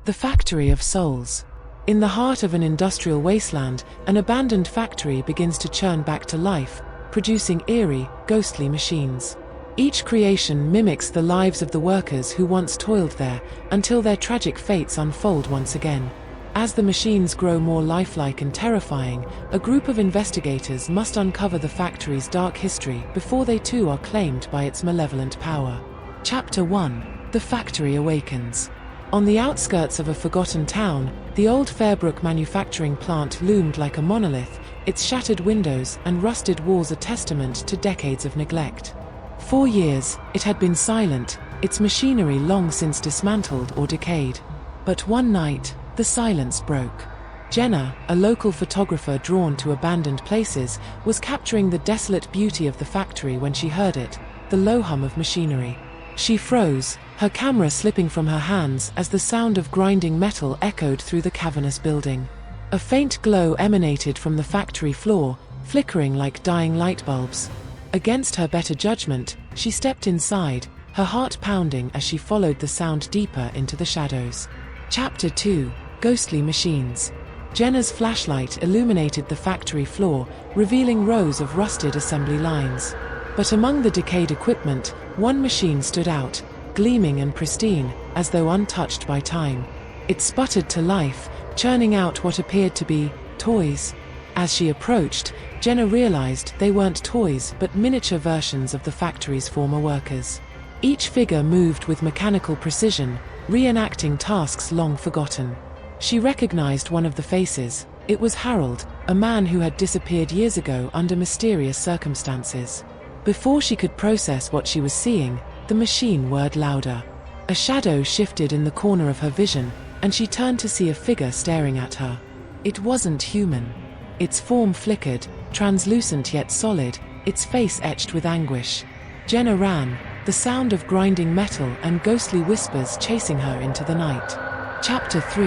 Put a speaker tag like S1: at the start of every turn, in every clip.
S1: The Factory of Souls. In the heart of an industrial wasteland, an abandoned factory begins to churn back to life, producing eerie, ghostly machines. Each creation mimics the lives of the workers who once toiled there, until their tragic fates unfold once again. As the machines grow more lifelike and terrifying, a group of investigators must uncover the factory's dark history before they too are claimed by its malevolent power. Chapter 1: The Factory Awakens. On the outskirts of a forgotten town, the old Fairbrook manufacturing plant loomed like a monolith, its shattered windows and rusted walls a testament to decades of neglect. For years, it had been silent, its machinery long since dismantled or decayed. But one night, the silence broke. Jenna, a local photographer drawn to abandoned places, was capturing the desolate beauty of the factory when she heard it, the low hum of machinery. She froze, her camera slipping from her hands as the sound of grinding metal echoed through the cavernous building. A faint glow emanated from the factory floor, flickering like dying light bulbs. Against her better judgment, she stepped inside, her heart pounding as she followed the sound deeper into the shadows. Chapter 2: Ghostly Machines. Jenna's flashlight illuminated the factory floor, revealing rows of rusted assembly lines. But among the decayed equipment, one machine stood out, gleaming and pristine, as though untouched by time. It sputtered to life, churning out what appeared to be toys. As she approached, Jenna realized they weren't toys but miniature versions of the factory's former workers. Each figure moved with mechanical precision, reenacting tasks long forgotten. She recognized one of the faces. It was Harold, a man who had disappeared years ago under mysterious circumstances. Before she could process what she was seeing, the machine whirred louder. A shadow shifted in the corner of her vision, and she turned to see a figure staring at her. It wasn't human. Its form flickered, translucent yet solid, its face etched with anguish. Jenna ran, the sound of grinding metal and ghostly whispers chasing her into the night. Chapter 3: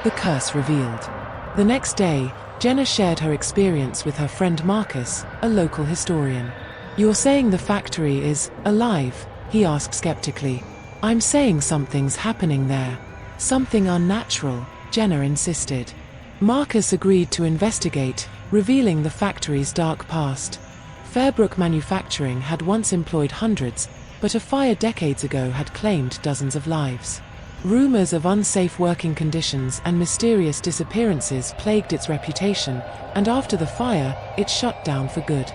S1: The Curse Revealed. The next day, Jenna shared her experience with her friend Marcus, a local historian. "You're saying the factory is alive?" he asked skeptically. "I'm saying something's happening there. Something unnatural," Jenna insisted. Marcus agreed to investigate, revealing the factory's dark past. Fairbrook Manufacturing had once employed hundreds, but a fire decades ago had claimed dozens of lives. Rumors of unsafe working conditions and mysterious disappearances plagued its reputation, and after the fire, it shut down for good.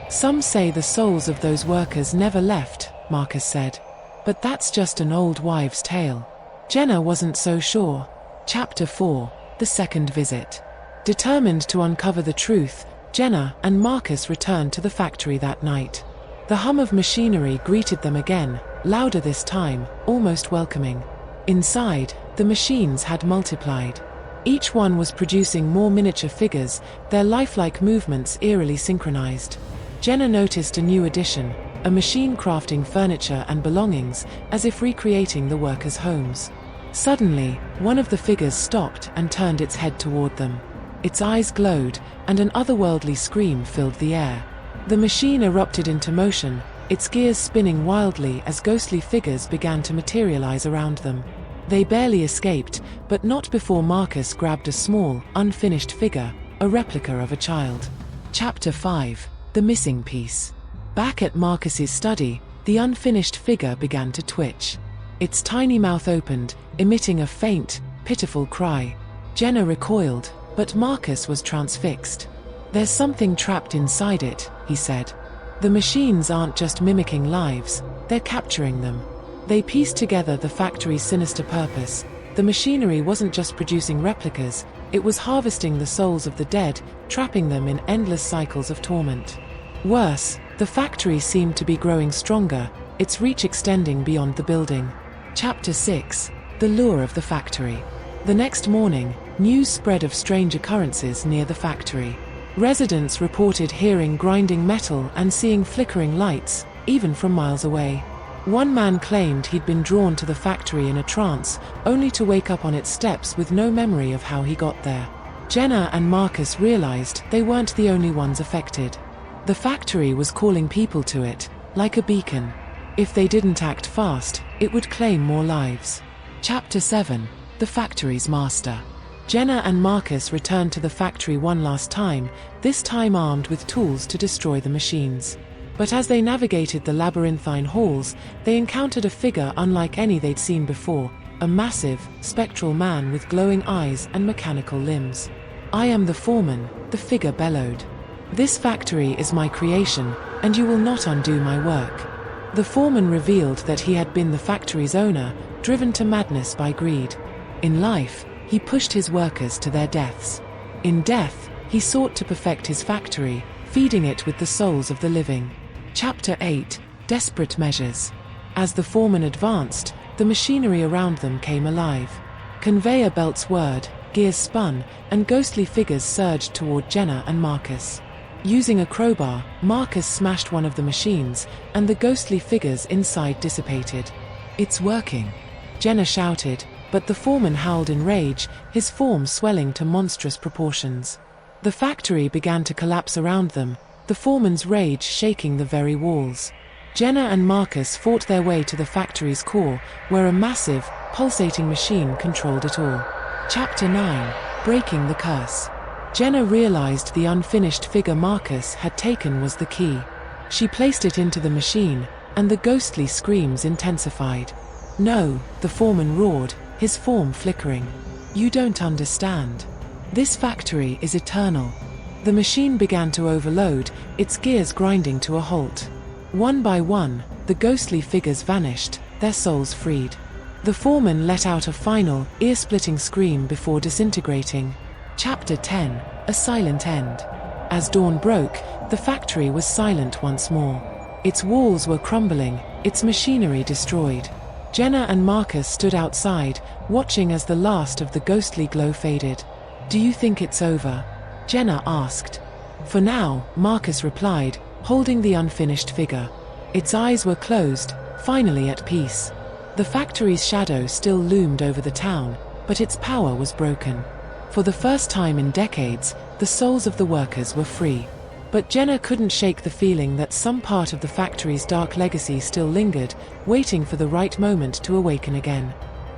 S1: "Some say the souls of those workers never left," Marcus said. "But that's just an old wives' tale." Jenna wasn't so sure. Chapter 4: The Second Visit. Determined to uncover the truth, Jenna and Marcus returned to the factory that night. The hum of machinery greeted them again, louder this time, almost welcoming. Inside, the machines had multiplied. Each one was producing more miniature figures, their lifelike movements eerily synchronized. Jenna noticed a new addition, a machine crafting furniture and belongings, as if recreating the workers' homes. Suddenly, one of the figures stopped and turned its head toward them. Its eyes glowed, and an otherworldly scream filled the air. The machine erupted into motion, its gears spinning wildly as ghostly figures began to materialize around them. They barely escaped, but not before Marcus grabbed a small, unfinished figure, a replica of a child. Chapter 5: The Missing Piece. Back at Marcus's study, the unfinished figure began to twitch. Its tiny mouth opened, emitting a faint, pitiful cry. Jenna recoiled, but Marcus was transfixed. "There's something trapped inside it," he said. "The machines aren't just mimicking lives, they're capturing them." They pieced together the factory's sinister purpose. The machinery wasn't just producing replicas, it was harvesting the souls of the dead, trapping them in endless cycles of torment. Worse, the factory seemed to be growing stronger, its reach extending beyond the building. Chapter 6: The Lure of the Factory. The next morning, news spread of strange occurrences near the factory. Residents reported hearing grinding metal and seeing flickering lights, even from miles away. One man claimed he'd been drawn to the factory in a trance, only to wake up on its steps with no memory of how he got there. Jenna and Marcus realized they weren't the only ones affected. The factory was calling people to it, like a beacon. If they didn't act fast, it would claim more lives. Chapter 7: the factory's master. Jenna and Marcus returned to the factory one last time, this time armed with tools to destroy the machines. But as they navigated the labyrinthine halls, they encountered a figure unlike any they'd seen before, a massive, spectral man with glowing eyes and mechanical limbs. "I am the foreman," the figure bellowed. "This factory is my creation, and you will not undo my work." The foreman revealed that he had been the factory's owner, driven to madness by greed. In life, he pushed his workers to their deaths. In death, he sought to perfect his factory, feeding it with the souls of the living. Chapter 8: Desperate Measures. As the foreman advanced, the machinery around them came alive. Conveyor belts whirred, gears spun, and ghostly figures surged toward Jenna and Marcus. Using a crowbar, Marcus smashed one of the machines, and the ghostly figures inside dissipated. "It's working," Jenna shouted, but the foreman howled in rage, his form swelling to monstrous proportions. The factory began to collapse around them, the foreman's rage shaking the very walls. Jenna and Marcus fought their way to the factory's core, where a massive, pulsating machine controlled it all. Chapter 9: Breaking the Curse. Jenna realized the unfinished figure Marcus had taken was the key. She placed it into the machine, and the ghostly screams intensified. "No," the foreman roared, his form flickering. "You don't understand. This factory is eternal." The machine began to overload, its gears grinding to a halt. One by one, the ghostly figures vanished, their souls freed. The foreman let out a final, ear-splitting scream before disintegrating. Chapter 10: A Silent End. As dawn broke, the factory was silent once more. Its walls were crumbling, its machinery destroyed. Jenna and Marcus stood outside, watching as the last of the ghostly glow faded. "Do you think it's over?" Jenna asked. "For now," Marcus replied, holding the unfinished figure. Its eyes were closed, finally at peace. The factory's shadow still loomed over the town, but its power was broken. For the first time in decades, the souls of the workers were free. But Jenna couldn't shake the feeling that some part of the factory's dark legacy still lingered, waiting for the right moment to awaken again.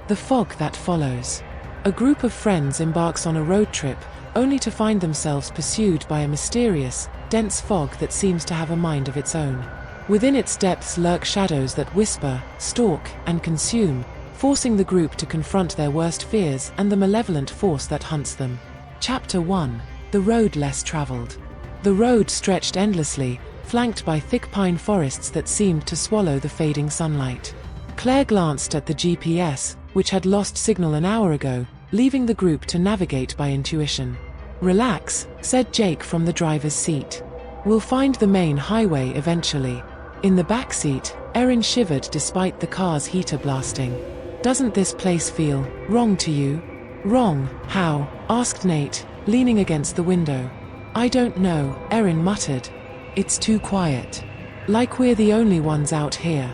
S1: The fog that follows. A group of friends embarks on a road trip, only to find themselves pursued by a mysterious, dense fog that seems to have a mind of its own. Within its depths lurk shadows that whisper, stalk, and consume, forcing the group to confront their worst fears and the malevolent force that hunts them. Chapter 1: The Road Less Traveled. The road stretched endlessly, flanked by thick pine forests that seemed to swallow the fading sunlight. Claire glanced at the GPS, which had lost signal an hour ago, leaving the group to navigate by intuition. "Relax," said Jake from the driver's seat. "We'll find the main highway eventually." In the back seat, Erin shivered despite the car's heater blasting. "Doesn't this place feel wrong to you?" "Wrong? How?" asked Nate, leaning against the window. "I don't know," Erin muttered. "It's too quiet. Like we're the only ones out here."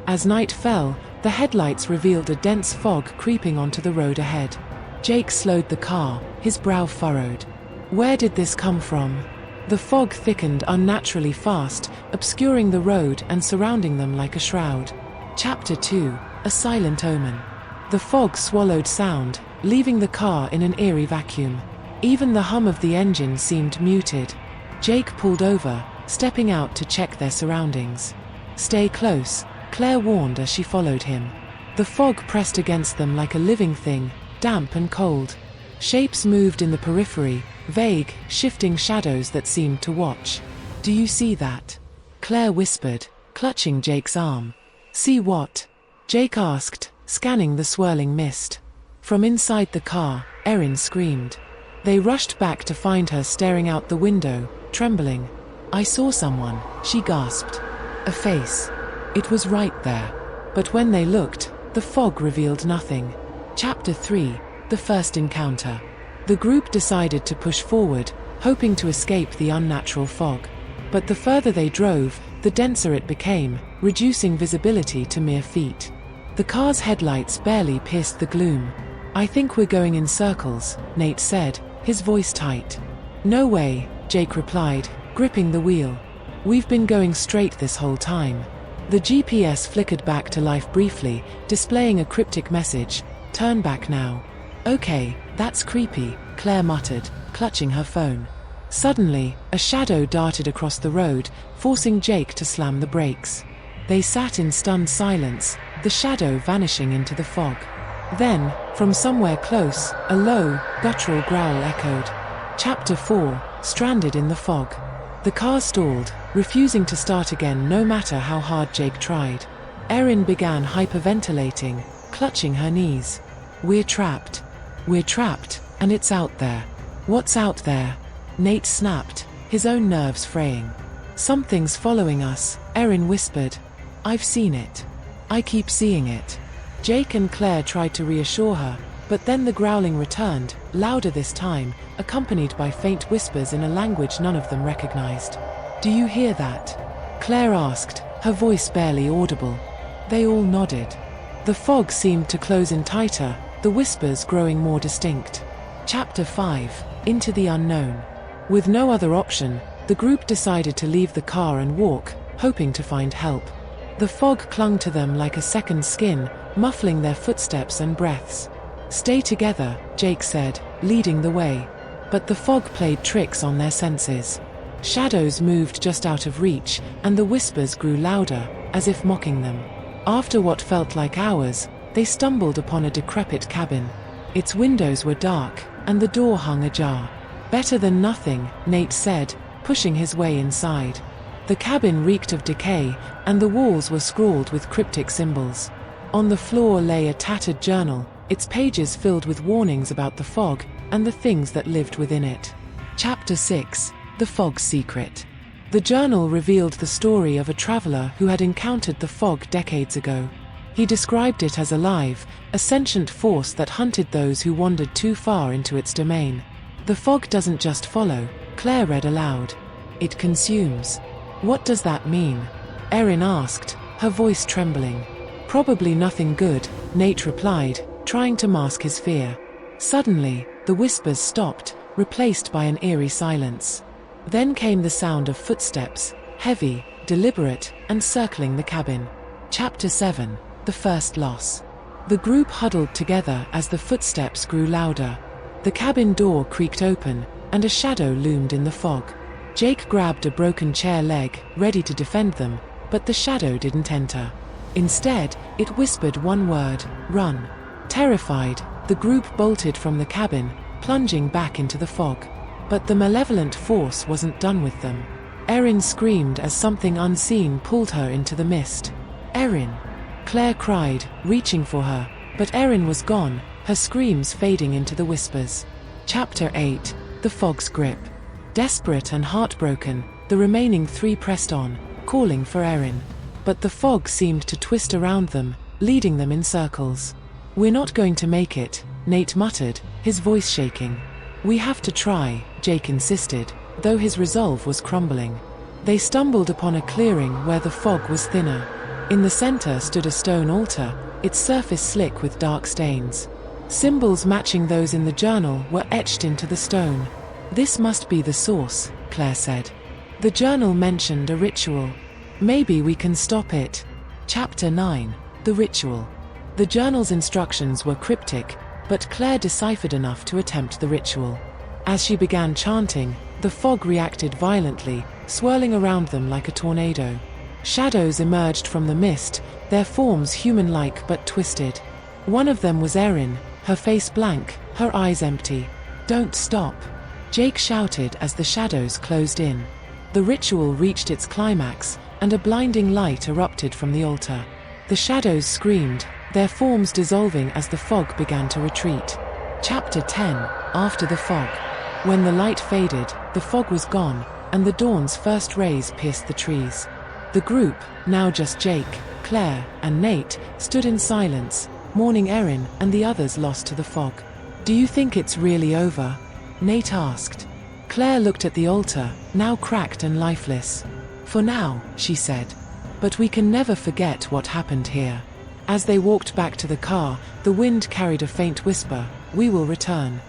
S1: As night fell, the headlights revealed a dense fog creeping onto the road ahead. Jake slowed the car, his brow furrowed. Where did this come from? The fog thickened unnaturally fast, obscuring the road and surrounding them like a shroud. Chapter 2: A Silent Omen. The fog swallowed sound, leaving the car in an eerie vacuum. Even the hum of the engine seemed muted. Jake pulled over, stepping out to check their surroundings. "Stay close," Claire warned as she followed him. The fog pressed against them like a living thing, damp and cold. Shapes moved in the periphery, vague, shifting shadows that seemed to watch. "Do you see that?" Claire whispered, clutching Jake's arm. "See what?" Jake asked, scanning the swirling mist. From inside the car, Erin screamed. They rushed back to find her staring out the window, trembling. "I saw someone," she gasped. "A face. It was right there." But when they looked, the fog revealed nothing. Chapter 3: The First Encounter. The group decided to push forward, hoping to escape the unnatural fog. But the further they drove, the denser it became, reducing visibility to mere feet. The car's headlights barely pierced the gloom. "I think we're going in circles," Nate said, his voice tight. "No way," Jake replied, gripping the wheel. "We've been going straight this whole time." The GPS flickered back to life briefly, displaying a cryptic message, "Turn back now." Okay, that's creepy, Claire muttered, clutching her phone. Suddenly, a shadow darted across the road, forcing Jake to slam the brakes. They sat in stunned silence, the shadow vanishing into the fog. Then, from somewhere close, a low, guttural growl echoed. Chapter 4, Stranded in the Fog. The car stalled, refusing to start again no matter how hard Jake tried. Erin began hyperventilating, clutching her knees. We're trapped. We're trapped, and it's out there. What's out there? Nate snapped, his own nerves fraying. Something's following us, Erin whispered. I've seen it. I keep seeing it. Jake and Claire tried to reassure her, but then the growling returned, louder this time, accompanied by faint whispers in a language none of them recognized. Do you hear that? Claire asked, her voice barely audible. They all nodded. The fog seemed to close in tighter, the whispers growing more distinct. Chapter 5, Into the Unknown. With no other option, the group decided to leave the car and walk, hoping to find help. The fog clung to them like a second skin, muffling their footsteps and breaths. Stay together, Jake said, leading the way. But the fog played tricks on their senses. Shadows moved just out of reach, and the whispers grew louder, as if mocking them. After what felt like hours, they stumbled upon a decrepit cabin. Its windows were dark, and the door hung ajar. Better than nothing, Nate said, pushing his way inside. The cabin reeked of decay, and the walls were scrawled with cryptic symbols. On the floor lay a tattered journal, its pages filled with warnings about the fog and the things that lived within it. Chapter 6, The Fog's Secret. The journal revealed the story of a traveler who had encountered the fog decades ago. He described it as alive, a sentient force that hunted those who wandered too far into its domain. The fog doesn't just follow, Claire read aloud. It consumes. What does that mean? Erin asked, her voice trembling. Probably nothing good, Nate replied, trying to mask his fear. Suddenly, the whispers stopped, replaced by an eerie silence. Then came the sound of footsteps, heavy, deliberate, and circling the cabin. Chapter 7, The First Loss. The group huddled together as the footsteps grew louder. The cabin door creaked open, and a shadow loomed in the fog. Jake grabbed a broken chair leg, ready to defend them, but the shadow didn't enter. Instead, it whispered one word, run. Terrified, the group bolted from the cabin, plunging back into the fog. But the malevolent force wasn't done with them. Erin screamed as something unseen pulled her into the mist. Erin! Claire cried, reaching for her, but Erin was gone, her screams fading into the whispers. Chapter 8, The Fog's Grip. Desperate and heartbroken, the remaining three pressed on, calling for Erin. But the fog seemed to twist around them, leading them in circles. We're not going to make it, Nate muttered, his voice shaking. We have to try, Jake insisted, though his resolve was crumbling. They stumbled upon a clearing where the fog was thinner. In the center stood a stone altar, its surface slick with dark stains. Symbols matching those in the journal were etched into the stone. This must be the source, Claire said. The journal mentioned a ritual. Maybe we can stop it. Chapter 9, The Ritual. The journal's instructions were cryptic, but Claire deciphered enough to attempt the ritual. As she began chanting, the fog reacted violently, swirling around them like a tornado. Shadows emerged from the mist, their forms human-like but twisted. One of them was Erin, her face blank, her eyes empty. Don't stop, Jake shouted as the shadows closed in. The ritual reached its climax, and a blinding light erupted from the altar. The shadows screamed, their forms dissolving as the fog began to retreat. Chapter 10, After the Fog. When the light faded, the fog was gone, and the dawn's first rays pierced the trees. The group, now just Jake, Claire, and Nate, stood in silence, mourning Erin and the others lost to the fog. Do you think it's really over? Nate asked. Claire looked at the altar, now cracked and lifeless. For now, she said. But we can never forget what happened here. As they walked back to the car, the wind carried a faint whisper, we will return.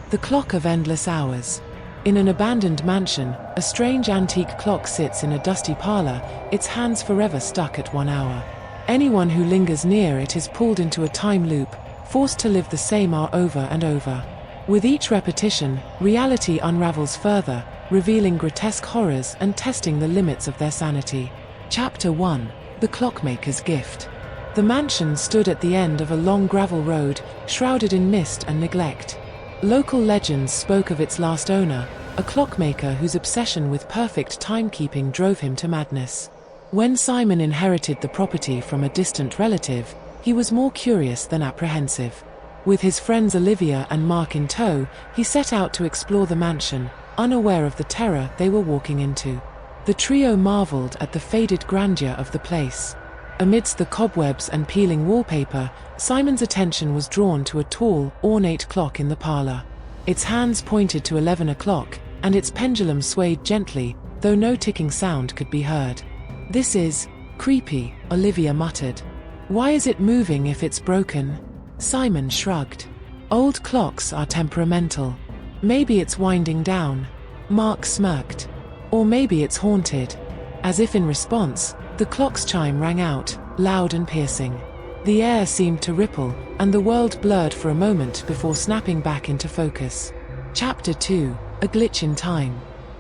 S1: The clock of endless hours. In an abandoned mansion, a strange antique clock sits in a dusty parlor, its hands forever stuck at 1 hour. Anyone who lingers near it is pulled into a time loop, forced to live the same hour over and over. With each repetition, reality unravels further, revealing grotesque horrors and testing the limits of their sanity. Chapter 1: The Clockmaker's Gift. The mansion stood at the end of a long gravel road, shrouded in mist and neglect. Local legends spoke of its last owner, a clockmaker whose obsession with perfect timekeeping drove him to madness. When Simon inherited the property from a distant relative, he was more curious than apprehensive. With his friends Olivia and Mark in tow, he set out to explore the mansion, unaware of the terror they were walking into. The trio marveled at the faded grandeur of the place. Amidst the cobwebs and peeling wallpaper, Simon's attention was drawn to a tall, ornate clock in the parlor. Its hands pointed to 11 o'clock, and its pendulum swayed gently, though no ticking sound could be heard. "This is creepy," Olivia muttered. "Why is it moving if it's broken?" Simon shrugged. "Old clocks are temperamental. Maybe it's winding down." Mark smirked. "Or maybe it's haunted." As if in response, the clock's chime rang out, loud and piercing. The air seemed to ripple, and the world blurred for a moment before snapping back into focus. Chapter 2: A Glitch in Time.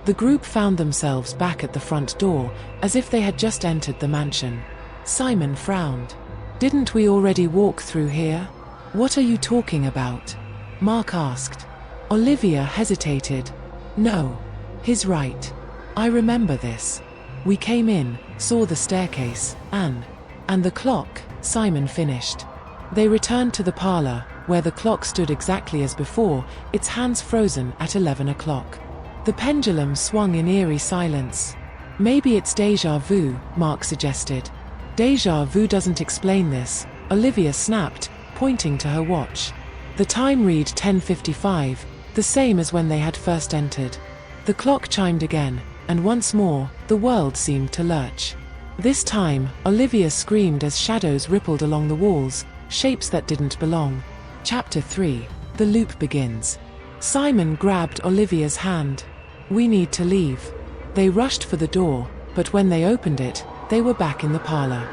S1: The group found themselves back at the front door, as if they had just entered the mansion. Simon frowned. "Didn't we already walk through here?" "What are you talking about?" Mark asked. Olivia hesitated. "No. He's right. I remember this. We came in, saw the staircase, and the clock," Simon finished. They returned to the parlor, where the clock stood exactly as before, its hands frozen at 11 o'clock. The pendulum swung in eerie silence. "Maybe it's déjà vu," Mark suggested. "Déjà vu doesn't explain this," Olivia snapped, pointing to her watch. The time read 10:55, the same as when they had first entered. The clock chimed again, and once more, the world seemed to lurch. This time, Olivia screamed as shadows rippled along the walls, shapes that didn't belong. Chapter 3: The Loop Begins. Simon grabbed Olivia's hand. "We need to leave." They rushed for the door, but when they opened it, they were back in the parlor.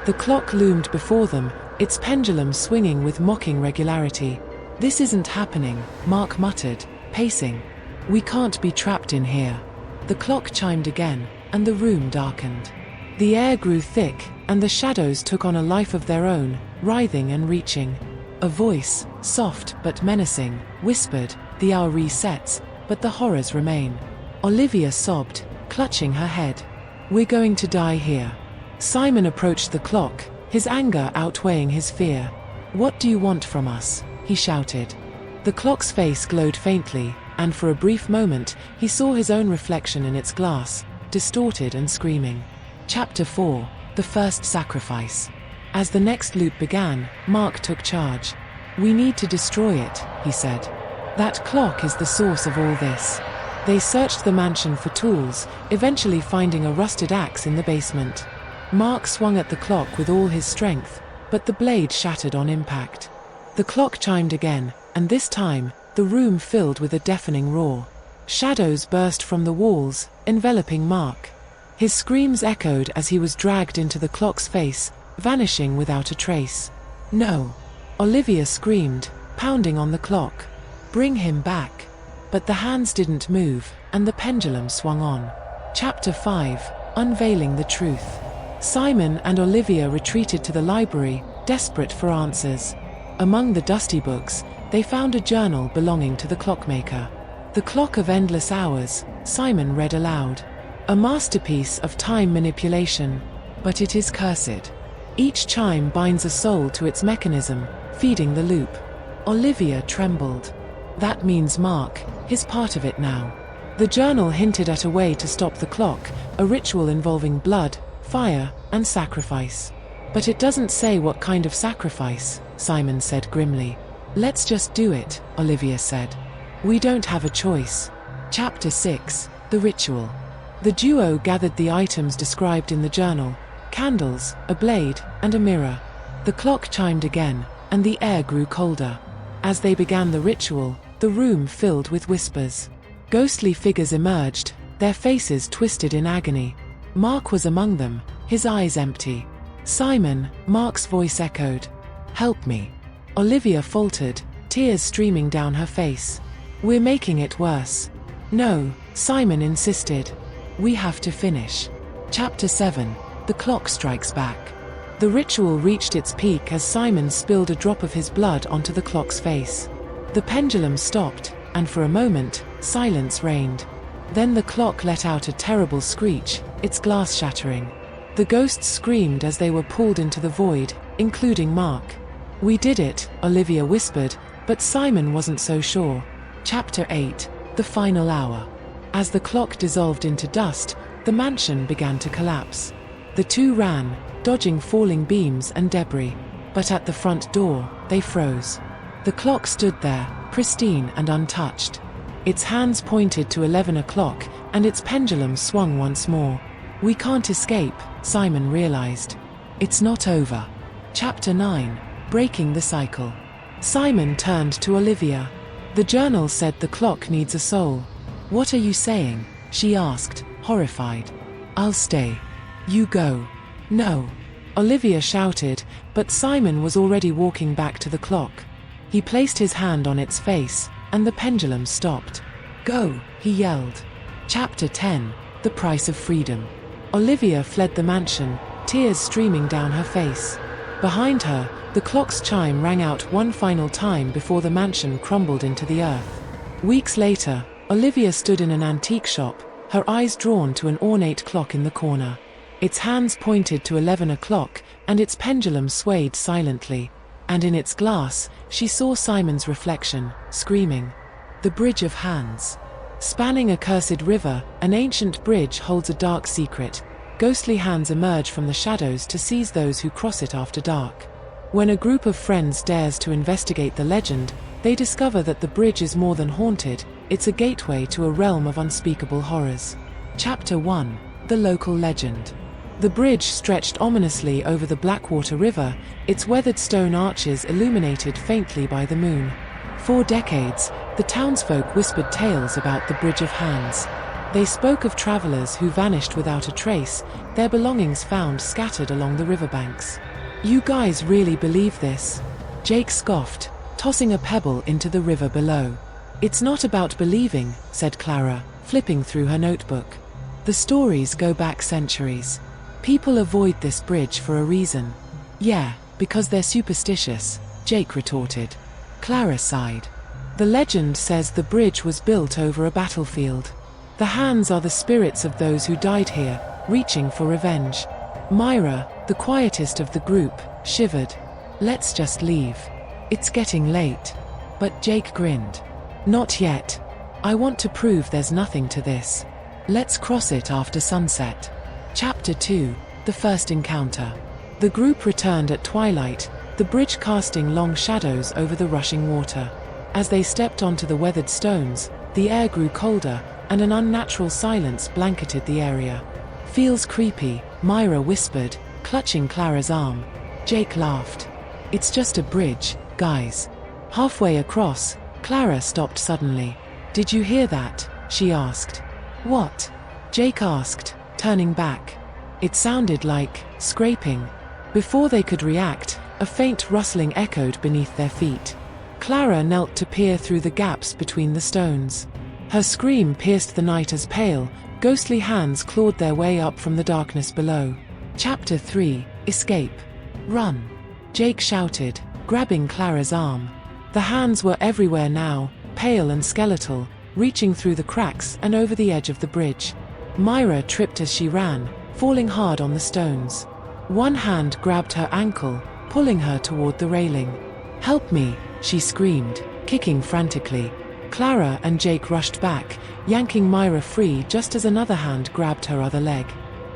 S1: The clock loomed before them, its pendulum swinging with mocking regularity. "This isn't happening," Mark muttered, pacing. "We can't be trapped in here." The clock chimed again, and the room darkened. The air grew thick, and the shadows took on a life of their own, writhing and reaching. A voice, soft but menacing, whispered, "The hour resets, but the horrors remain." Olivia sobbed, clutching her head. "We're going to die here." Simon approached the clock, his anger outweighing his fear. "What do you want from us?" he shouted. The clock's face glowed faintly, and for a brief moment, he saw his own reflection in its glass, distorted and screaming. Chapter 4: The First Sacrifice. As the next loop began, Mark took charge. "We need to destroy it," he said. "That clock is the source of all this." They searched the mansion for tools, eventually finding a rusted axe in the basement. Mark swung at the clock with all his strength, but the blade shattered on impact. The clock chimed again, and this time, the room filled with a deafening roar. Shadows burst from the walls, enveloping Mark. His screams echoed as he was dragged into the clock's face, vanishing without a trace. "No!" Olivia screamed, pounding on the clock. "Bring him back." But the hands didn't move, and the pendulum swung on. Chapter 5: Unveiling the Truth. Simon and Olivia retreated to the library, desperate for answers. Among the dusty books, they found a journal belonging to the clockmaker. "The Clock of Endless Hours," Simon read aloud. "A masterpiece of time manipulation. But it is cursed. Each chime binds a soul to its mechanism, feeding the loop." Olivia trembled. "That means Mark, he's part of it now." The journal hinted at a way to stop the clock, a ritual involving blood, fire, and sacrifice. "But it doesn't say what kind of sacrifice," Simon said grimly. "Let's just do it," Olivia said. "We don't have a choice." Chapter 6: The Ritual. The duo gathered the items described in the journal: candles, a blade, and a mirror. The clock chimed again, and the air grew colder. As they began the ritual, the room filled with whispers. Ghostly figures emerged, their faces twisted in agony. Mark was among them, his eyes empty. "Simon," Mark's voice echoed. "Help me." Olivia faltered, tears streaming down her face. "We're making it worse." "No," Simon insisted. "We have to finish." Chapter 7. The clock strikes back. The ritual reached its peak as Simon spilled a drop of his blood onto the clock's face. The pendulum stopped, and for a moment, silence reigned. Then the clock let out a terrible screech, its glass shattering. The ghosts screamed as they were pulled into the void, including Mark. "We did it," Olivia whispered, but Simon wasn't so sure. Chapter 8. The final hour. As the clock dissolved into dust, the mansion began to collapse. The two ran, dodging falling beams and debris. But at the front door, they froze. The clock stood there, pristine and untouched. Its hands pointed to 11 o'clock, and its pendulum swung once more. "We can't escape," Simon realized. "It's not over." Chapter 9. Breaking the cycle. Simon turned to Olivia. "The journal said the clock needs a soul." "What are you saying?" she asked, horrified. "I'll stay." "You go." "No," Olivia shouted, but Simon was already walking back to the clock. He placed his hand on its face, and the pendulum stopped. "Go," he yelled. Chapter 10. The price of freedom. Olivia fled the mansion, tears streaming down her face. Behind her, the clock's chime rang out one final time before the mansion crumbled into the earth. Weeks later, Olivia stood in an antique shop, her eyes drawn to an ornate clock in the corner. Its hands pointed to 11 o'clock, and its pendulum swayed silently. And in its glass, she saw Simon's reflection, screaming. The Bridge of Hands. Spanning a cursed river, an ancient bridge holds a dark secret. Ghostly hands emerge from the shadows to seize those who cross it after dark. When a group of friends dares to investigate the legend, they discover that the bridge is more than haunted, it's a gateway to a realm of unspeakable horrors. Chapter 1. The local legend. The bridge stretched ominously over the Blackwater River, its weathered stone arches illuminated faintly by the moon. For decades, the townsfolk whispered tales about the Bridge of Hands. They spoke of travelers who vanished without a trace, their belongings found scattered along the riverbanks. "You guys really believe this?" Jake scoffed, tossing a pebble into the river below. "It's not about believing," said Clara, flipping through her notebook. "The stories go back centuries. People avoid this bridge for a reason." "Yeah, because they're superstitious," Jake retorted. Clara sighed. "The legend says the bridge was built over a battlefield. The hands are the spirits of those who died here, reaching for revenge." Myra, the quietest of the group, shivered. "Let's just leave. It's getting late." But Jake grinned. "Not yet. I want to prove there's nothing to this. Let's cross it after sunset." Chapter 2. The First Encounter. The group returned at twilight, the bridge casting long shadows over the rushing water. As they stepped onto the weathered stones, the air grew colder, and an unnatural silence blanketed the area. "Feels creepy," Myra whispered, clutching Clara's arm. Jake laughed. "It's just a bridge, guys." Halfway across, Clara stopped suddenly. "Did you hear that?" she asked. "What?" Jake asked, turning back. It sounded like scraping. Before they could react, a faint rustling echoed beneath their feet. Clara knelt to peer through the gaps between the stones. Her scream pierced the night as pale, ghostly hands clawed their way up from the darkness below. Chapter 3. Escape. "Run!" Jake shouted, grabbing Clara's arm. The hands were everywhere now, pale and skeletal, reaching through the cracks and over the edge of the bridge. Myra tripped as she ran, falling hard on the stones. One hand grabbed her ankle, pulling her toward the railing. "Help me!" she screamed, kicking frantically. Clara and Jake rushed back, yanking Myra free just as another hand grabbed her other leg.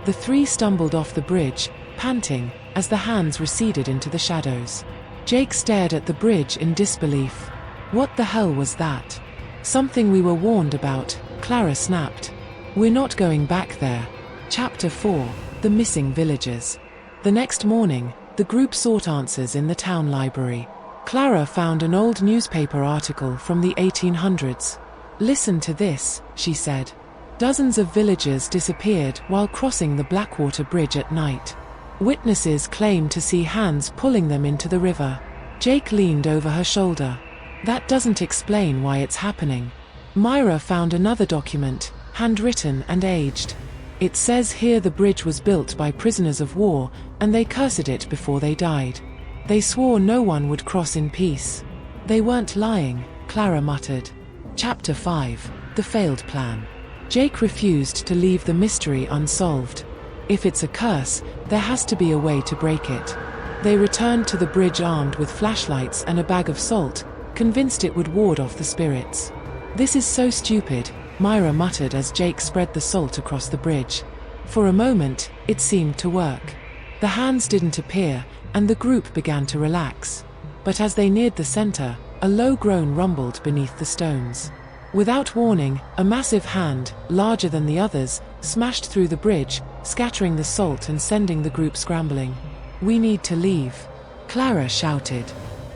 S1: The three stumbled off the bridge, panting, as the hands receded into the shadows. Jake stared at the bridge in disbelief. "What the hell was that?" "Something we were warned about," Clara snapped. "We're not going back there." Chapter 4. The Missing Villagers. The next morning, the group sought answers in the town library. Clara found an old newspaper article from the 1800s. "Listen to this," she said. "Dozens of villagers disappeared while crossing the Blackwater Bridge at night. Witnesses claim to see hands pulling them into the river. Jake leaned over her shoulder. That doesn't explain why it's happening. Myra found another document, handwritten and aged. It says here the bridge was built by prisoners of war, and they cursed it before they died. They swore no one would cross in peace. They weren't lying, Clara muttered. Chapter 5. The Failed Plan. Jake refused to leave the mystery unsolved. If it's a curse, there has to be a way to break it. They returned to the bridge armed with flashlights and a bag of salt, convinced it would ward off the spirits. This is so stupid, Myra muttered as Jake spread the salt across the bridge. For a moment, it seemed to work. The hands didn't appear, and the group began to relax. But as they neared the center, a low groan rumbled beneath the stones. Without warning, a massive hand, larger than the others, smashed through the bridge, scattering the salt and sending the group scrambling. "We need to leave," Clara shouted.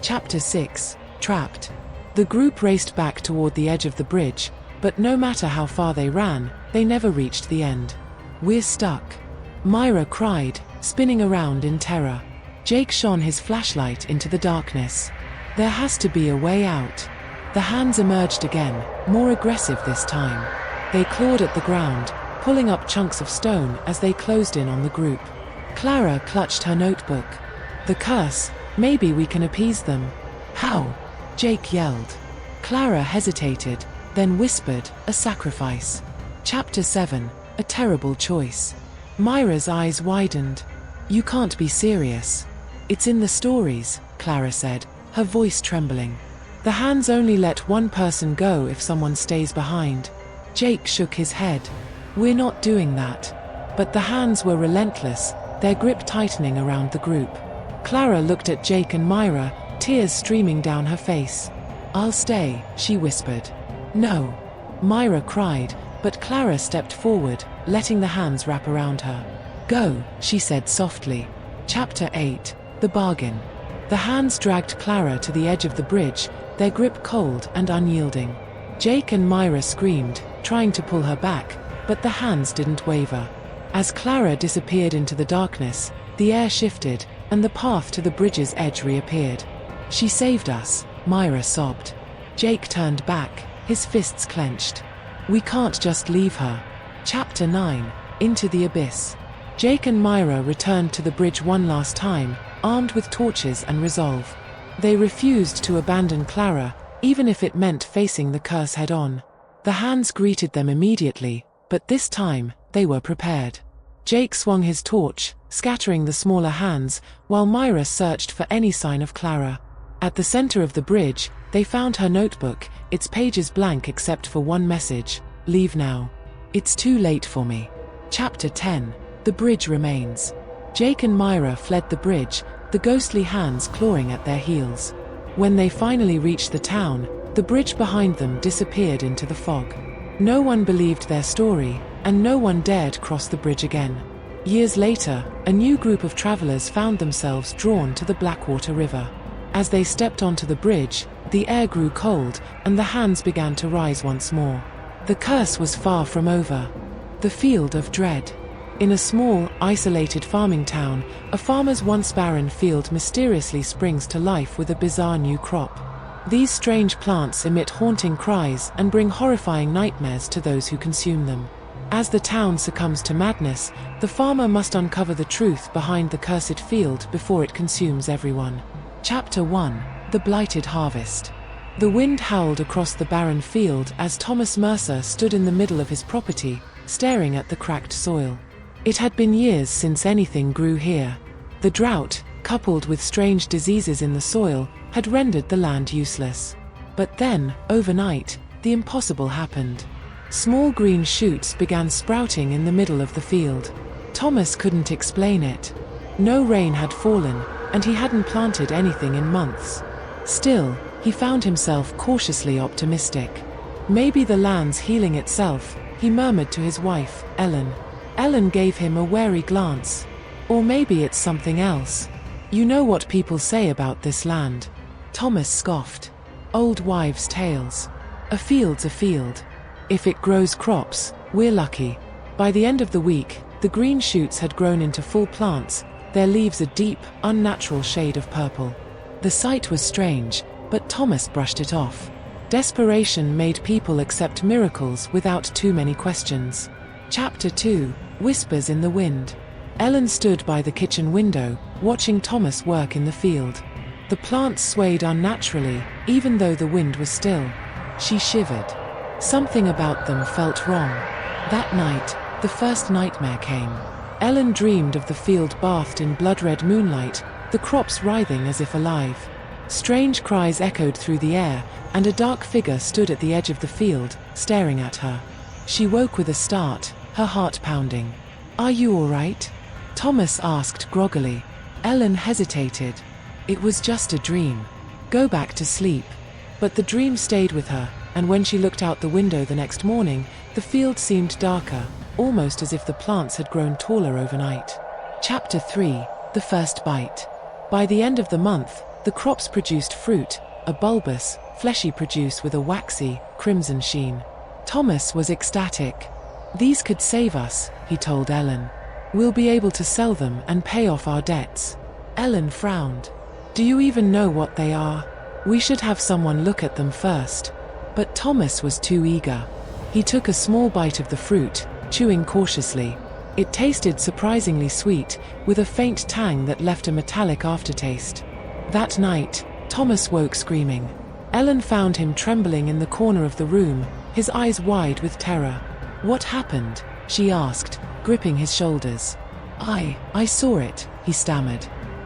S1: Chapter 6. Trapped. The group raced back toward the edge of the bridge, but no matter how far they ran, they never reached the end. "We're stuck," Myra cried, spinning around in terror. Jake shone his flashlight into the darkness. "There has to be a way out." The hands emerged again, more aggressive this time. They clawed at the ground, pulling up chunks of stone as they closed in on the group. Clara clutched her notebook. "The curse, maybe we can appease them." "How?" Jake yelled. Clara hesitated, then whispered, "A sacrifice." Chapter 7. A Terrible Choice. Myra's eyes widened. "You can't be serious." "It's in the stories," Clara said, her voice trembling. "The hands only let one person go if someone stays behind." Jake shook his head. "We're not doing that." But the hands were relentless, their grip tightening around the group. Clara looked at Jake and Myra, tears streaming down her face. "I'll stay," she whispered. "No," Myra cried, but Clara stepped forward, letting the hands wrap around her. "Go," she said softly. Chapter 8. The Bargain. The hands dragged Clara to the edge of the bridge, their grip cold and unyielding. Jake and Myra screamed, trying to pull her back, but the hands didn't waver. As Clara disappeared into the darkness, the air shifted, and the path to the bridge's edge reappeared. "She saved us," Myra sobbed. Jake turned back, his fists clenched. "We can't just leave her." Chapter 9. Into the Abyss. Jake and Myra returned to the bridge one last time, armed with torches and resolve. They refused to abandon Clara, even if it meant facing the curse head-on. The hands greeted them immediately, but this time, they were prepared. Jake swung his torch, scattering the smaller hands, while Myra searched for any sign of Clara. At the center of the bridge, they found her notebook, its pages blank except for one message: "Leave now. It's too late for me." Chapter 10. The Bridge Remains. Jake and Myra fled the bridge, the ghostly hands clawing at their heels. When they finally reached the town, the bridge behind them disappeared into the fog. No one believed their story, and no one dared cross the bridge again. Years later, a new group of travelers found themselves drawn to the Blackwater River. As they stepped onto the bridge, the air grew cold, and the hands began to rise once more. The curse was far from over. The Field of Dread. In a small, isolated farming town, a farmer's once barren field mysteriously springs to life with a bizarre new crop. These strange plants emit haunting cries and bring horrifying nightmares to those who consume them. As the town succumbs to madness, the farmer must uncover the truth behind the cursed field before it consumes everyone. Chapter 1. The Blighted Harvest. The wind howled across the barren field as Thomas Mercer stood in the middle of his property, staring at the cracked soil. It had been years since anything grew here. The drought, coupled with strange diseases in the soil, had rendered the land useless. But then, overnight, the impossible happened. Small green shoots began sprouting in the middle of the field. Thomas couldn't explain it. No rain had fallen, and he hadn't planted anything in months. Still, he found himself cautiously optimistic. "Maybe the land's healing itself," he murmured to his wife, Ellen. Ellen gave him a wary glance. "Or maybe it's something else. You know what people say about this land." Thomas scoffed. "Old wives' tales. A field's a field. If it grows crops, we're lucky." By the end of the week, the green shoots had grown into full plants, their leaves a deep, unnatural shade of purple. The sight was strange, but Thomas brushed it off. Desperation made people accept miracles without too many questions. Chapter 2: Whispers in the Wind. Ellen stood by the kitchen window, watching Thomas work in the field. The plants swayed unnaturally, even though the wind was still. She shivered. Something about them felt wrong. That night, the first nightmare came. Ellen dreamed of the field bathed in blood-red moonlight, the crops writhing as if alive. Strange cries echoed through the air, and a dark figure stood at the edge of the field, staring at her. She woke with a start, her heart pounding. "Are you all right?" Thomas asked groggily. Ellen hesitated. It was just a dream. Go back to sleep. But the dream stayed with her, and when she looked out the window the next morning, the field seemed darker, almost as if the plants had grown taller overnight. Chapter 3: The First Bite. By the end of the month, the crops produced fruit, a bulbous, fleshy produce with a waxy, crimson sheen. Thomas was ecstatic. "These could save us," he told Ellen. "We'll be able to sell them and pay off our debts." Ellen frowned. "Do you even know what they are? We should have someone look at them first." But Thomas was too eager. He took a small bite of the fruit, chewing cautiously. It tasted surprisingly sweet, with a faint tang that left a metallic aftertaste. That night, Thomas woke screaming. Ellen found him trembling in the corner of the room, his eyes wide with terror. "What happened?" she asked, gripping his shoulders. I saw it," he stammered.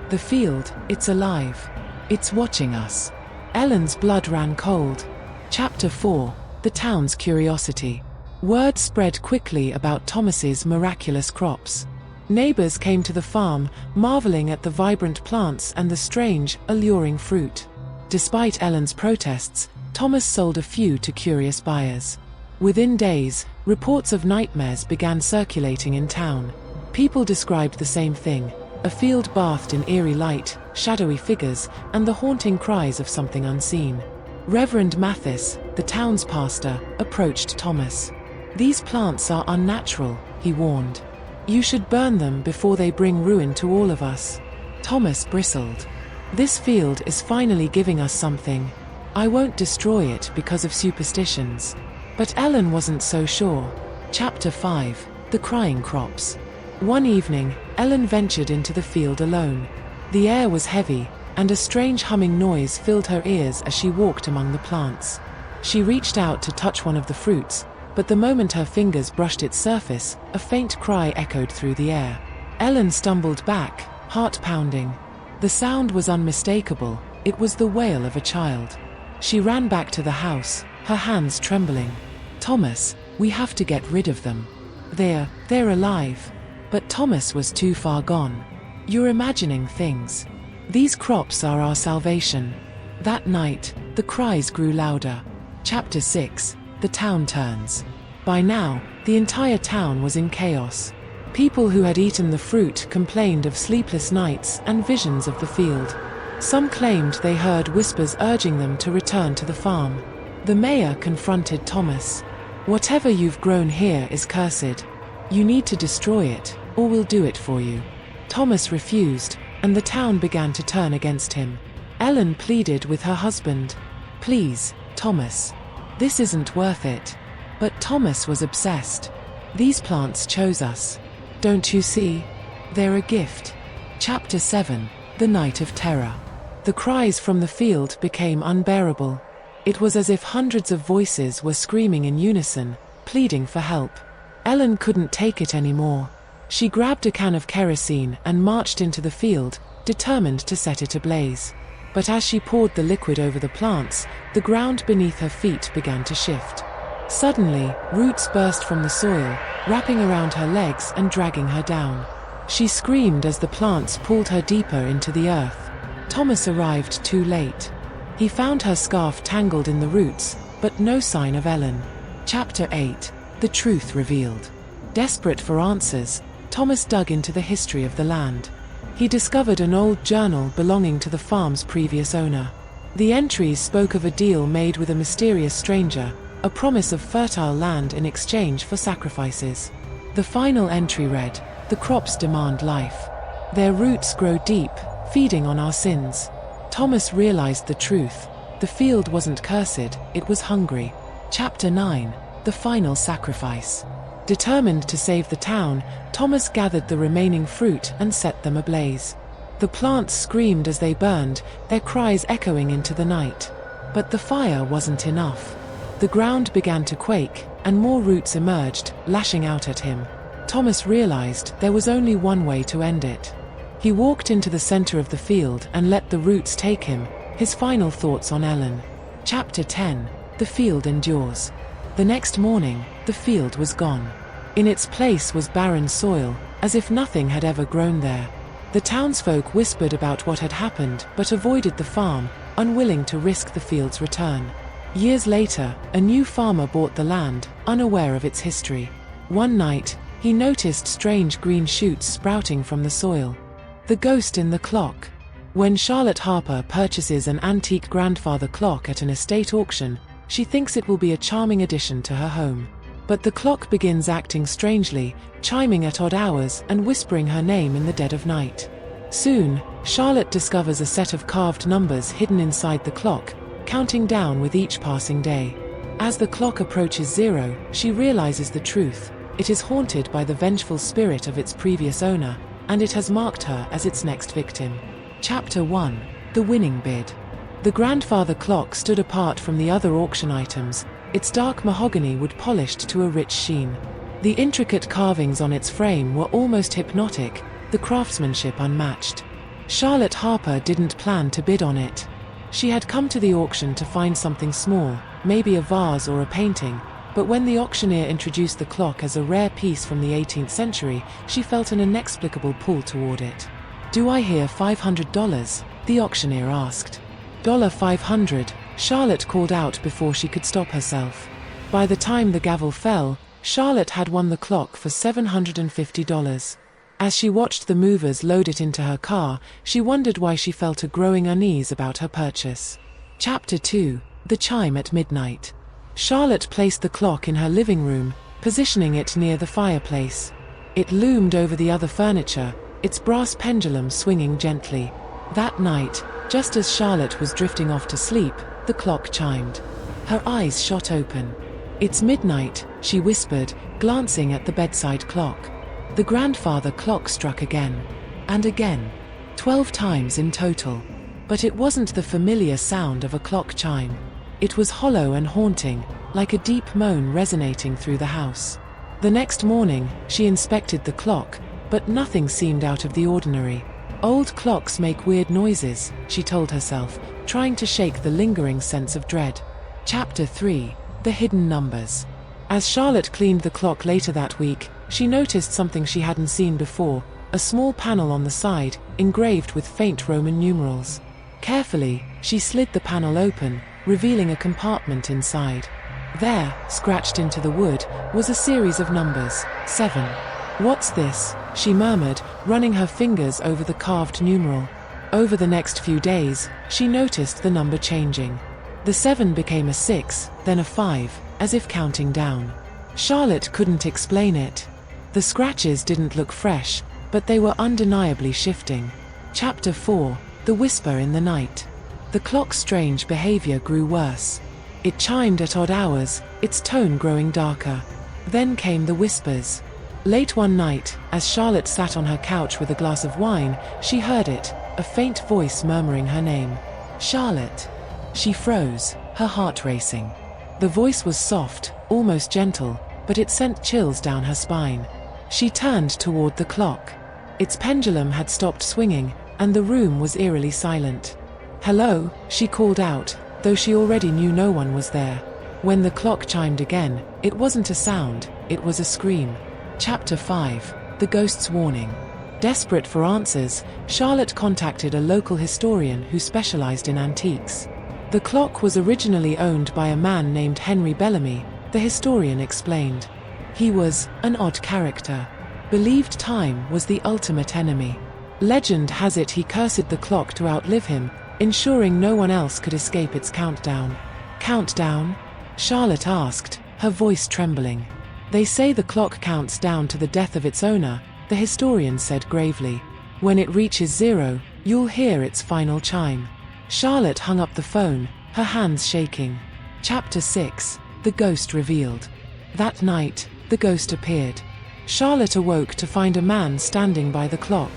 S1: "The field, it's alive. It's watching us." Ellen's blood ran cold. Chapter 4: The Town's Curiosity. Word spread quickly about Thomas's miraculous crops. Neighbors came to the farm, marveling at the vibrant plants and the strange, alluring fruit. Despite Ellen's protests, Thomas sold a few to curious buyers. Within days, reports of nightmares began circulating in town. People described the same thing: a field bathed in eerie light, shadowy figures, and the haunting cries of something unseen. Reverend Mathis, the town's pastor, approached Thomas. "These plants are unnatural," he warned. "You should burn them before they bring ruin to all of us." Thomas bristled. "This field is finally giving us something. I won't destroy it because of superstitions." But Ellen wasn't so sure. Chapter 5: The Crying Crops. One evening, Ellen ventured into the field alone. The air was heavy, and a strange humming noise filled her ears as she walked among the plants. She reached out to touch one of the fruits, but the moment her fingers brushed its surface, a faint cry echoed through the air. Ellen stumbled back, heart pounding. The sound was unmistakable. It was the wail of a child. She ran back to the house, her hands trembling. "Thomas, we have to get rid of them. They're alive." But Thomas was too far gone. "You're imagining things. These crops are our salvation." That night, the cries grew louder. Chapter 6: The Town Turns. By now, the entire town was in chaos. People who had eaten the fruit complained of sleepless nights and visions of the field. Some claimed they heard whispers urging them to return to the farm. The mayor confronted Thomas. "Whatever you've grown here is cursed. You need to destroy it, or we'll do it for you." Thomas refused, and the town began to turn against him. Ellen pleaded with her husband. "Please, Thomas. This isn't worth it." But Thomas was obsessed. "These plants chose us. Don't you see? They're a gift." Chapter 7: The Night of Terror. The cries from the field became unbearable. It was as if hundreds of voices were screaming in unison, pleading for help. Ellen couldn't take it anymore. She grabbed a can of kerosene and marched into the field, determined to set it ablaze. But as she poured the liquid over the plants, the ground beneath her feet began to shift. Suddenly, roots burst from the soil, wrapping around her legs and dragging her down. She screamed as the plants pulled her deeper into the earth. Thomas arrived too late. He found her scarf tangled in the roots, but no sign of Ellen. Chapter 8: The Truth Revealed. Desperate for answers, Thomas dug into the history of the land. He discovered an old journal belonging to the farm's previous owner. The entries spoke of a deal made with a mysterious stranger, a promise of fertile land in exchange for sacrifices. The final entry read, "The crops demand life. Their roots grow deep, feeding on our sins. Thomas realized the truth. The field wasn't cursed, it was hungry. Chapter 9. The Final Sacrifice. Determined to save the town, Thomas gathered the remaining fruit and set them ablaze. The plants screamed as they burned, their cries echoing into the night. But the fire wasn't enough. The ground began to quake, and more roots emerged, lashing out at him. Thomas realized there was only one way to end it. He walked into the center of the field and let the roots take him, his final thoughts on Ellen. Chapter 10. The field endures. The next morning, the field was gone. In its place was barren soil, as if nothing had ever grown there. The townsfolk whispered about what had happened but avoided the farm, unwilling to risk the field's return. Years later, a new farmer bought the land, unaware of its history. One night, he noticed strange green shoots sprouting from the soil. The ghost in the clock. When Charlotte Harper purchases an antique grandfather clock at an estate auction, she thinks it will be a charming addition to her home. But the clock begins acting strangely, chiming at odd hours and whispering her name in the dead of night. Soon, Charlotte discovers a set of carved numbers hidden inside the clock, counting down with each passing day. As the clock approaches 0, she realizes the truth. It is haunted by the vengeful spirit of its previous owner, and it has marked her as its next victim. Chapter 1. The Winning Bid. The grandfather clock stood apart from the other auction items, its dark mahogany wood polished to a rich sheen. The intricate carvings on its frame were almost hypnotic, the craftsmanship unmatched. Charlotte Harper didn't plan to bid on it. She had come to the auction to find something small, maybe a vase or a painting, but when the auctioneer introduced the clock as a rare piece from the 18th century, she felt an inexplicable pull toward it. "Do I hear $500? The auctioneer asked. $500, Charlotte called out before she could stop herself. By the time the gavel fell, Charlotte had won the clock for $750. As she watched the movers load it into her car, she wondered why she felt a growing unease about her purchase. Chapter 2. The Chime at Midnight. Charlotte placed the clock in her living room, positioning it near the fireplace. It loomed over the other furniture, its brass pendulum swinging gently. That night, just as Charlotte was drifting off to sleep, the clock chimed. Her eyes shot open. "It's midnight," she whispered, glancing at the bedside clock. The grandfather clock struck again. And again. 12 times in total. But it wasn't the familiar sound of a clock chime. It was hollow and haunting, like a deep moan resonating through the house. The next morning, she inspected the clock, but nothing seemed out of the ordinary. "Old clocks make weird noises," she told herself, trying to shake the lingering sense of dread. Chapter 3. The Hidden Numbers. As Charlotte cleaned the clock later that week, she noticed something she hadn't seen before, a small panel on the side, engraved with faint Roman numerals. Carefully, she slid the panel open, revealing a compartment inside. There, scratched into the wood, was a series of numbers, 7. "What's this?" she murmured, running her fingers over the carved numeral. Over the next few days, she noticed the number changing. The 7 became a 6, then a 5, as if counting down. Charlotte couldn't explain it. The scratches didn't look fresh, but they were undeniably shifting. Chapter 4. The Whisper in the Night. The clock's strange behavior grew worse. It chimed at odd hours, its tone growing darker. Then came the whispers. Late one night, as Charlotte sat on her couch with a glass of wine, she heard it, a faint voice murmuring her name. "Charlotte." She froze, her heart racing. The voice was soft, almost gentle, but it sent chills down her spine. She turned toward the clock. Its pendulum had stopped swinging, and the room was eerily silent. "Hello," she called out, though she already knew no one was there. When the clock chimed again, it wasn't a sound, it was a scream. Chapter 5. The Ghost's Warning. Desperate for answers, Charlotte contacted a local historian who specialized in antiques. The clock was originally owned by a man named Henry Bellamy, the historian explained. He was an odd character. Believed time was the ultimate enemy. Legend has it he cursed the clock to outlive him, ensuring no one else could escape its countdown. "Countdown?" Charlotte asked, her voice trembling. "They say the clock counts down to the death of its owner," the historian said gravely. "When it reaches 0, you'll hear its final chime." Charlotte hung up the phone, her hands shaking. Chapter 6. The Ghost Revealed. That night, the ghost appeared. Charlotte awoke to find a man standing by the clock.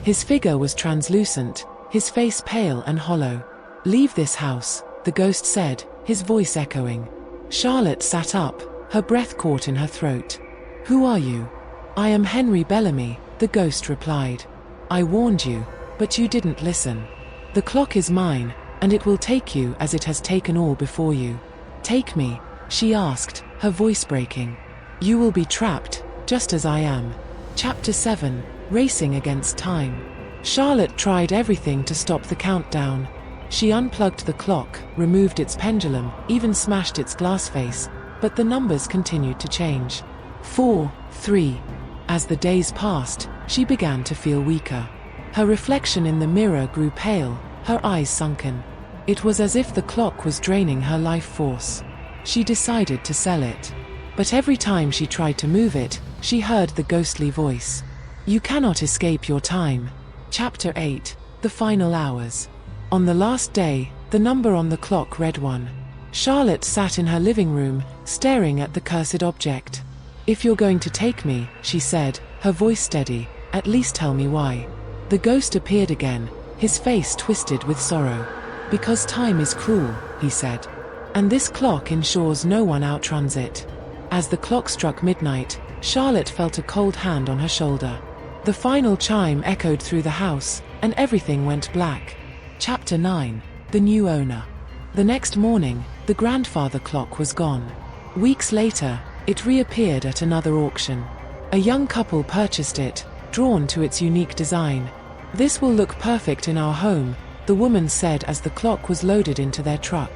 S1: His figure was translucent, his face pale and hollow. "Leave this house," the ghost said, his voice echoing. Charlotte sat up, her breath caught in her throat. "Who are you?" "I am Henry Bellamy," the ghost replied. "I warned you, but you didn't listen. The clock is mine, and it will take you as it has taken all before you." "Take me?" she asked, her voice breaking. "You will be trapped, just as I am." Chapter 7. Racing Against Time. Charlotte tried everything to stop the countdown. She unplugged the clock, removed its pendulum, even smashed its glass face, but the numbers continued to change. 4, 3. As the days passed, she began to feel weaker. Her reflection in the mirror grew pale, her eyes sunken. It was as if the clock was draining her life force. She decided to sell it. But every time she tried to move it, she heard the ghostly voice. "You cannot escape your time." Chapter 8. The Final Hours. On the last day, the number on the clock read 1. Charlotte sat in her living room, staring at the cursed object. "If you're going to take me," she said, her voice steady, "at least tell me why." The ghost appeared again, his face twisted with sorrow. "Because time is cruel," he said. "And this clock ensures no one outruns it." As the clock struck midnight, Charlotte felt a cold hand on her shoulder. The final chime echoed through the house, and everything went black. Chapter 9. The New Owner. The next morning, the grandfather clock was gone. Weeks later, it reappeared at another auction. A young couple purchased it, drawn to its unique design. "This will look perfect in our home," the woman said as the clock was loaded into their truck.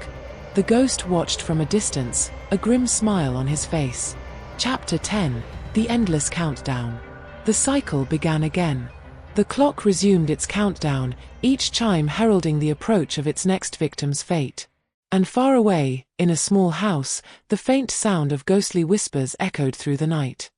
S1: The ghost watched from a distance, a grim smile on his face. Chapter 10. The Endless Countdown. The cycle began again. The clock resumed its countdown, each chime heralding the approach of its next victim's fate. And far away, in a small house, the faint sound of ghostly whispers echoed through the night.